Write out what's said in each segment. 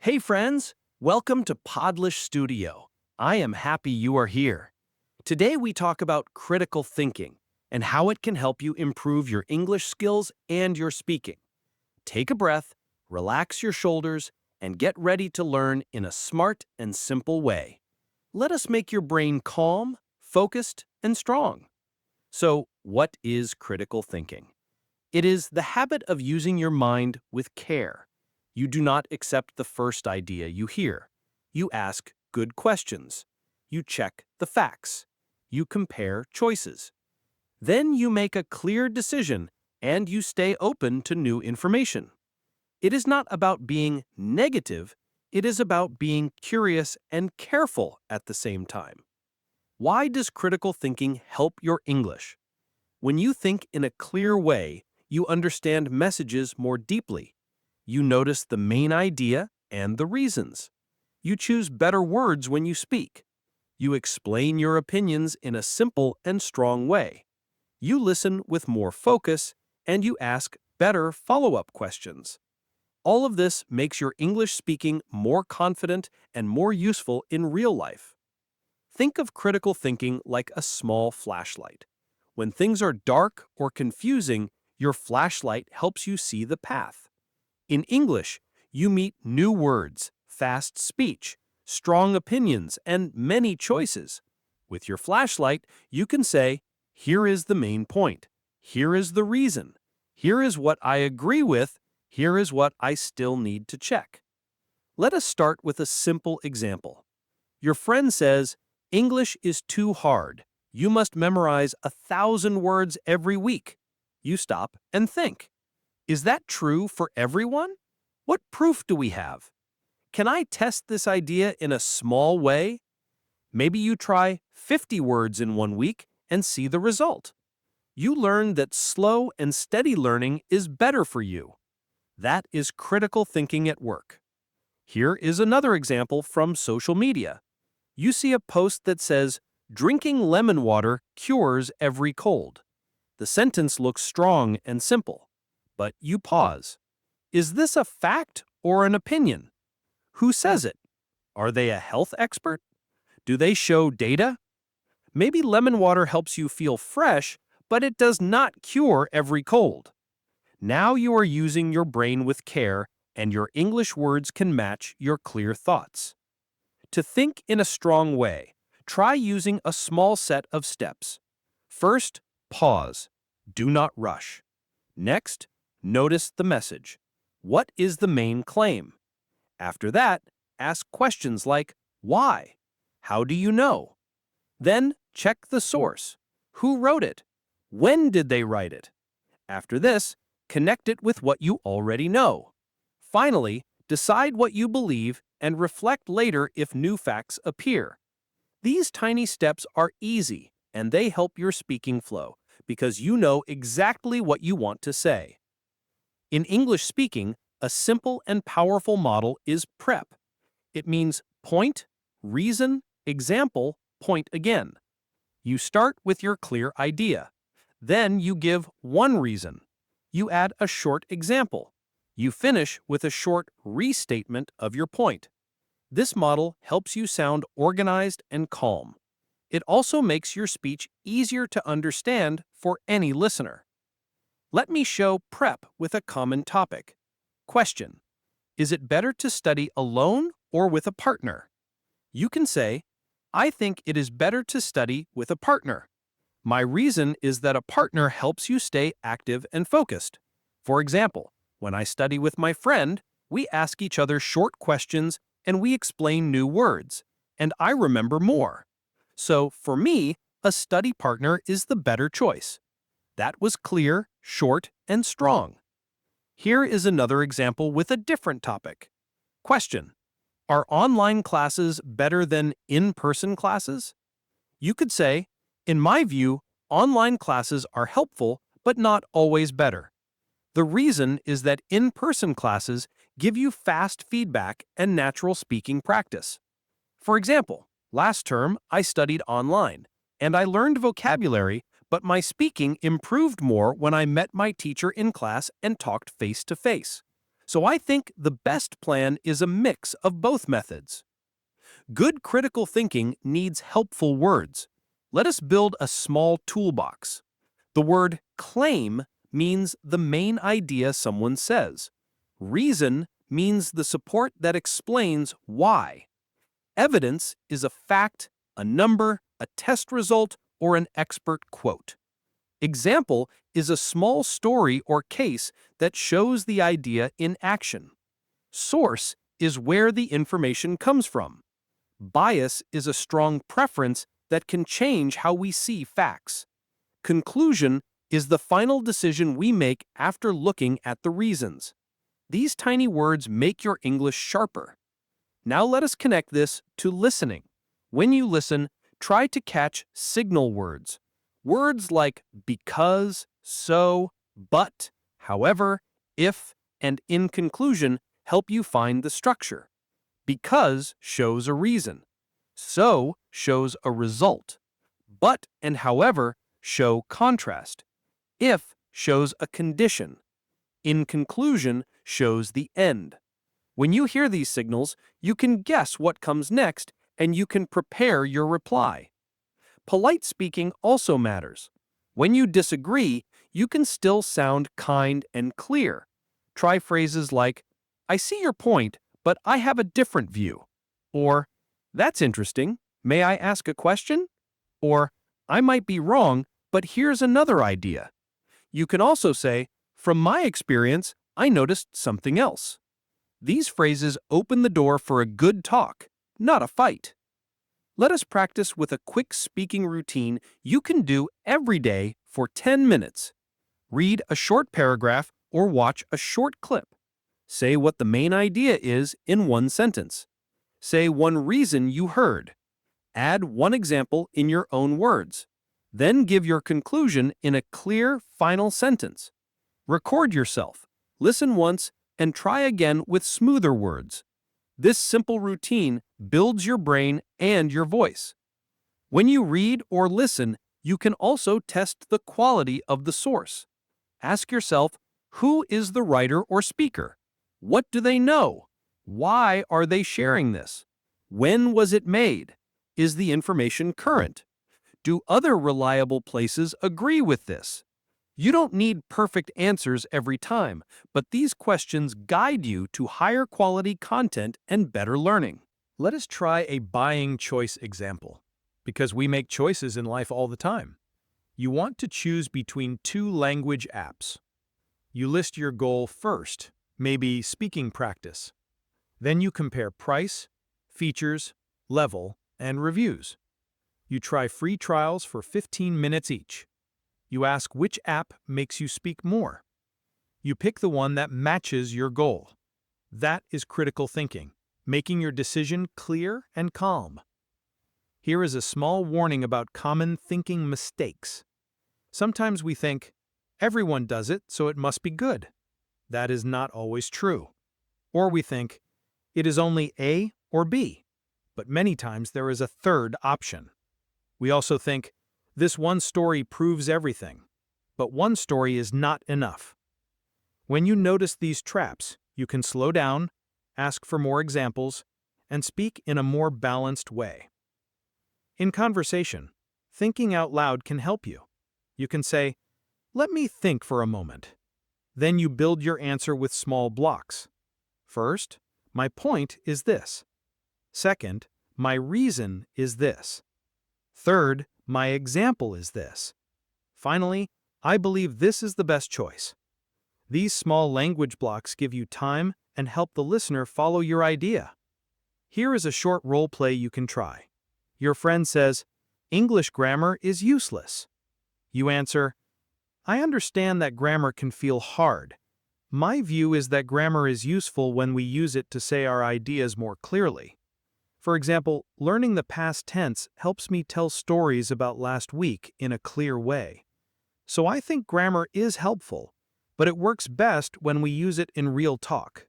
Hey friends, welcome to Podlish Studio. I am happy you are here. Today we talk about critical thinking and how it can help you improve your English skills and your speaking. Take a breath, relax your shoulders, and get ready to learn in a smart and simple way. Let us make your brain calm, focused, and strong. So, what is critical thinking? It is the habit of using your mind with care. You do not accept the first idea you hear. You ask good questions. You check the facts. You compare choices. Then you make a clear decision and you stay open to new information. It is not about being negative, it is about being curious and careful at the same time. Why does critical thinking help your English? When you think in a clear way, you understand messages more deeply. You notice the main idea and the reasons. You choose better words when you speak. You explain your opinions in a simple and strong way. You listen with more focus, and you ask better follow-up questions. All of this makes your English speaking more confident and more useful in real life. Think of critical thinking like a small flashlight. When things are dark or confusing, your flashlight helps you see the path. In English, you meet new words, fast speech, strong opinions, and many choices. With your flashlight, you can say, here is the main point. Here is the reason. Here is what I agree with. Here is what I still need to check. Let us start with a simple example. Your friend says, English is too hard. You must memorize 1,000 words every week. You stop and think. Is that true for everyone? What proof do we have? Can I test this idea in a small way? Maybe you try 50 words in one week and see the result. You learn that slow and steady learning is better for you. That is critical thinking at work. Here is another example from social media. You see a post that says, drinking lemon water cures every cold. The sentence looks strong and simple, but you pause. Is this a fact or an opinion? Who says it? Are they a health expert? Do they show data? Maybe lemon water helps you feel fresh, but it does not cure every cold. Now you are using your brain with care, and your English words can match your clear thoughts. To think in a strong way, try using a small set of steps. First, pause. Do not rush. Next, notice the message. What is the main claim? After that, ask questions like, why? How do you know? Then, check the source. Who wrote it? When did they write it? After this, connect it with what you already know. Finally, decide what you believe and reflect later if new facts appear. These tiny steps are easy and they help your speaking flow because you know exactly what you want to say. In English speaking, a simple and powerful model is PREP. It means point, reason, example, point again. You start with your clear idea. Then you give one reason. You add a short example. You finish with a short restatement of your point. This model helps you sound organized and calm. It also makes your speech easier to understand for any listener. Let me show prep with a common topic. Question: is it better to study alone or with a partner? You can say, I think it is better to study with a partner. My reason is that a partner helps you stay active and focused. For example, when I study with my friend, we ask each other short questions and we explain new words, and I remember more. So, for me, a study partner is the better choice. That was clear, short, and strong. Here is another example with a different topic. Question: are online classes better than in-person classes? You could say, in my view, online classes are helpful but not always better. The reason is that in-person classes give you fast feedback and natural speaking practice. For example, last term I studied online, and I learned vocabulary, but my speaking improved more when I met my teacher in class and talked face to face. So I think the best plan is a mix of both methods. Good critical thinking needs helpful words. Let us build a small toolbox. The word claim means the main idea someone says. Reason means the support that explains why. Evidence is a fact, a number, a test result, or an expert quote. Example is a small story or case that shows the idea in action. Source is where the information comes from. Bias is a strong preference that can change how we see facts. Conclusion is the final decision we make after looking at the reasons. These tiny words make your English sharper. Now let us connect this to listening. When you listen, try to catch signal words. Words like because, so, but, however, if, and in conclusion help you find the structure. Because shows a reason. So shows a result. But and however show contrast. If shows a condition. In conclusion shows the end. When you hear these signals, you can guess what comes next and you can prepare your reply. Polite speaking also matters. When you disagree, you can still sound kind and clear. Try phrases like, I see your point, but I have a different view. Or, that's interesting. May I ask a question? Or, I might be wrong, but here's another idea. You can also say, from my experience, I noticed something else. These phrases open the door for a good talk, not a fight. Let us practice with a quick speaking routine you can do every day for 10 minutes. Read a short paragraph or watch a short clip. Say what the main idea is in one sentence. Say one reason you heard. Add one example in your own words. Then give your conclusion in a clear final sentence. Record yourself. Listen once and try again with smoother words. This simple routine builds your brain and your voice. When you read or listen, you can also test the quality of the source. Ask yourself, who is the writer or speaker? What do they know? Why are they sharing this? When was it made? Is the information current? Do other reliable places agree with this? You don't need perfect answers every time, but these questions guide you to higher quality content and better learning. Let us try a buying choice example, because we make choices in life all the time. You want to choose between two language apps. You list your goal first, maybe speaking practice. Then you compare price, features, level, and reviews. You try free trials for 15 minutes each. You ask which app makes you speak more. You pick the one that matches your goal. That is critical thinking, making your decision clear and calm. Here is a small warning about common thinking mistakes. Sometimes we think, everyone does it, so it must be good. That is not always true. Or we think, it is only A or B, but many times there is a third option. We also think, this one story proves everything, but one story is not enough. When you notice these traps, you can slow down, ask for more examples, and speak in a more balanced way. In conversation, thinking out loud can help you. You can say, let me think for a moment. Then you build your answer with small blocks. First, my point is this. Second, my reason is this. Third, my example is this. Finally, I believe this is the best choice. These small language blocks give you time and help the listener follow your idea. Here is a short role play you can try. Your friend says, English grammar is useless. You answer, I understand that grammar can feel hard. My view is that grammar is useful when we use it to say our ideas more clearly. For example, learning the past tense helps me tell stories about last week in a clear way. So I think grammar is helpful, but it works best when we use it in real talk.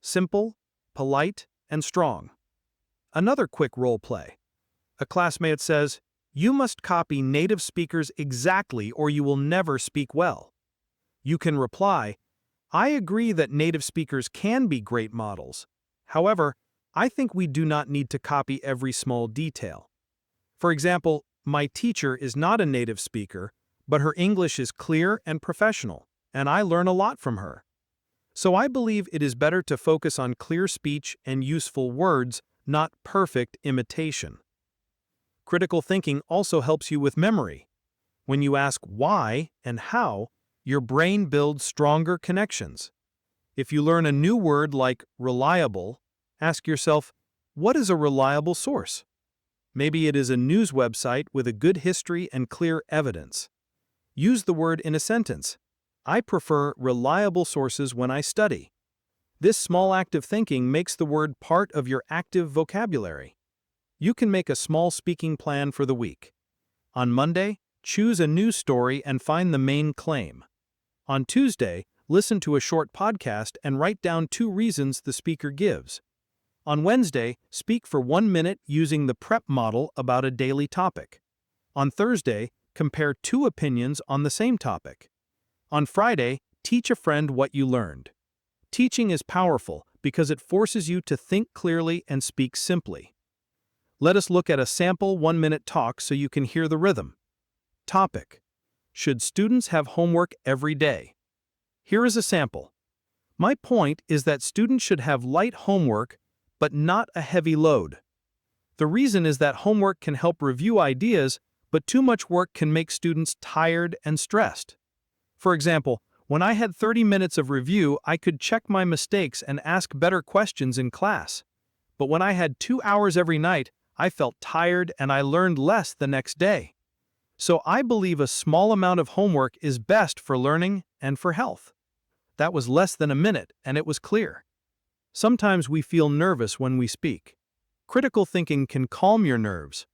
Simple, polite, and strong. Another quick role play. A classmate says, you must copy native speakers exactly or you will never speak well. You can reply, I agree that native speakers can be great models. However, I think we do not need to copy every small detail. For example, my teacher is not a native speaker, but her English is clear and professional, and I learn a lot from her. So I believe it is better to focus on clear speech and useful words, not perfect imitation. Critical thinking also helps you with memory. When you ask why and how, your brain builds stronger connections. If you learn a new word like reliable, ask yourself, what is a reliable source? Maybe it is a news website with a good history and clear evidence. Use the word in a sentence. I prefer reliable sources when I study. This small act of thinking makes the word part of your active vocabulary. You can make a small speaking plan for the week. On Monday, choose a news story and find the main claim. On Tuesday, listen to a short podcast and write down 2 reasons the speaker gives. On Wednesday, speak for 1 minute using the prep model about a daily topic. On Thursday, compare 2 opinions on the same topic. On Friday, teach a friend what you learned. Teaching is powerful because it forces you to think clearly and speak simply. Let us look at a sample 1-minute talk so you can hear the rhythm. Topic: should students have homework every day? Here is a sample. My point is that students should have light homework, but not a heavy load. The reason is that homework can help review ideas, but too much work can make students tired and stressed. For example, when I had 30 minutes of review, I could check my mistakes and ask better questions in class. But when I had 2 hours every night, I felt tired and I learned less the next day. So I believe a small amount of homework is best for learning and for health. That was less than a minute, and it was clear. Sometimes we feel nervous when we speak. Critical thinking can calm your nerves.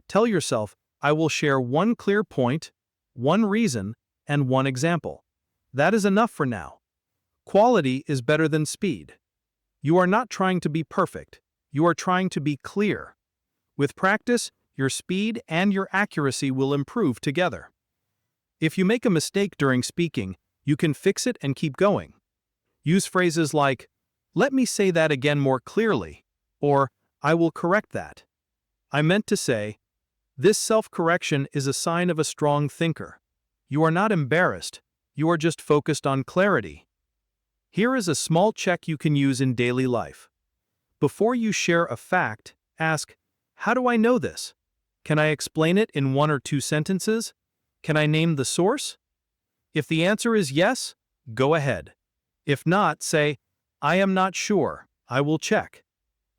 Tell yourself, I will share 1 clear point, 1 reason, and 1 example. That is enough for now. Quality is better than speed. You are not trying to be perfect. You are trying to be clear. With practice, your speed and your accuracy will improve together. If you make a mistake during speaking, you can fix it and keep going. Use phrases like, let me say that again more clearly, or I will correct that. I meant to say, this self-correction is a sign of a strong thinker. You are not embarrassed, you are just focused on clarity. Here is a small check you can use in daily life. Before you share a fact, ask, how do I know this? Can I explain it in 1 or 2 sentences? Can I name the source? If the answer is yes, go ahead. If not, say, I am not sure, I will check.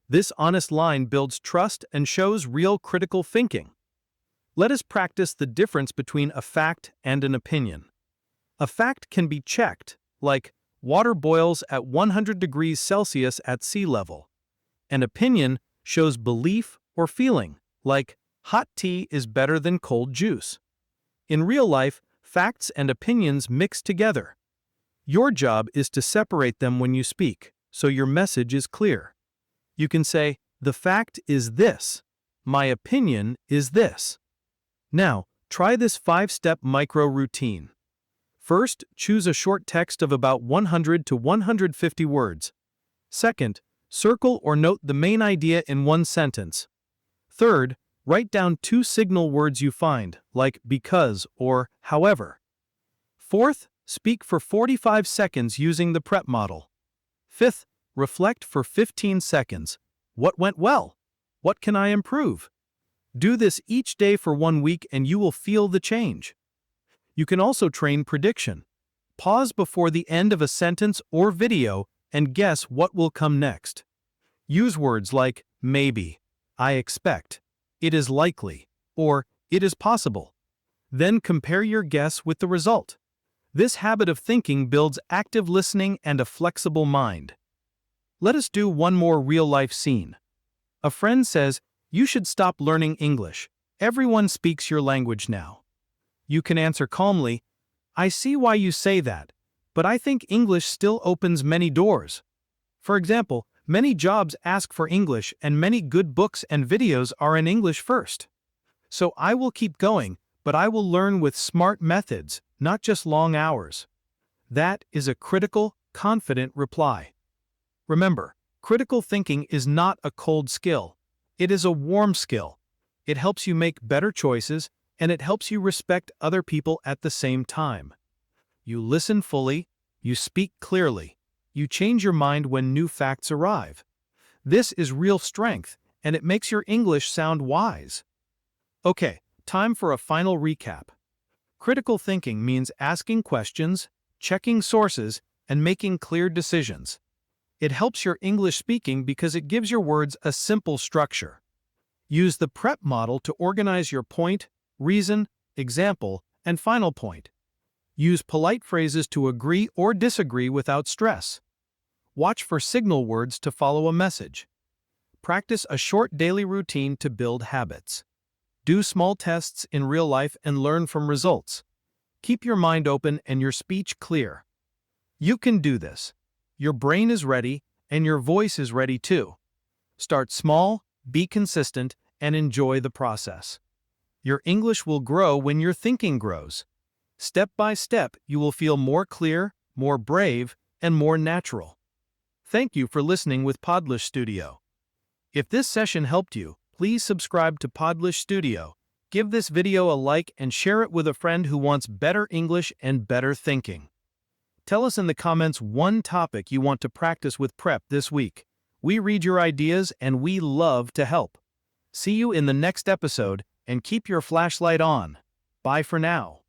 This honest line builds trust and shows real critical thinking. Let us practice the difference between a fact and an opinion. A fact can be checked, like water boils at 100 degrees Celsius at sea level. An opinion shows belief or feeling, like hot tea is better than cold juice. In real life, facts and opinions mix together. Your job is to separate them when you speak, so your message is clear. You can say, the fact is this. My opinion is this. Now, try this 5-step micro routine. First, choose a short text of about 100 to 150 words. Second, circle or note the main idea in 1 sentence. Third, write down 2 signal words you find, like because or however. Fourth, speak for 45 seconds using the prep model. Fifth, reflect for 15 seconds. What went well? What can I improve? Do this each day for 1 week and you will feel the change. You can also train prediction. Pause before the end of a sentence or video and guess what will come next. Use words like maybe, I expect, it is likely, or it is possible. Then compare your guess with the result. This habit of thinking builds active listening and a flexible mind. Let us do 1 more real-life scene. A friend says, you should stop learning English. Everyone speaks your language now. You can answer calmly, I see why you say that, but I think English still opens many doors. For example, many jobs ask for English and many good books and videos are in English first. So I will keep going, but I will learn with smart methods, not just long hours. That is a critical, confident reply. Remember, critical thinking is not a cold skill. It is a warm skill. It helps you make better choices, and it helps you respect other people at the same time. You listen fully, you speak clearly, you change your mind when new facts arrive. This is real strength, and it makes your English sound wise. Okay, time for a final recap. Critical thinking means asking questions, checking sources, and making clear decisions. It helps your English speaking because it gives your words a simple structure. Use the PrEP model to organize your point, reason, example, and final point. Use polite phrases to agree or disagree without stress. Watch for signal words to follow a message. Practice a short daily routine to build habits. Do small tests in real life and learn from results. Keep your mind open and your speech clear. You can do this. Your brain is ready, and your voice is ready too. Start small, be consistent, and enjoy the process. Your English will grow when your thinking grows. Step by step, you will feel more clear, more brave, and more natural. Thank you for listening with Podlish Studio. If this session helped you, please subscribe to Podlish Studio. Give this video a like and share it with a friend who wants better English and better thinking. Tell us in the comments one topic you want to practice with PrEP this week. We read your ideas and we love to help. See you in the next episode, and keep your flashlight on. Bye for now.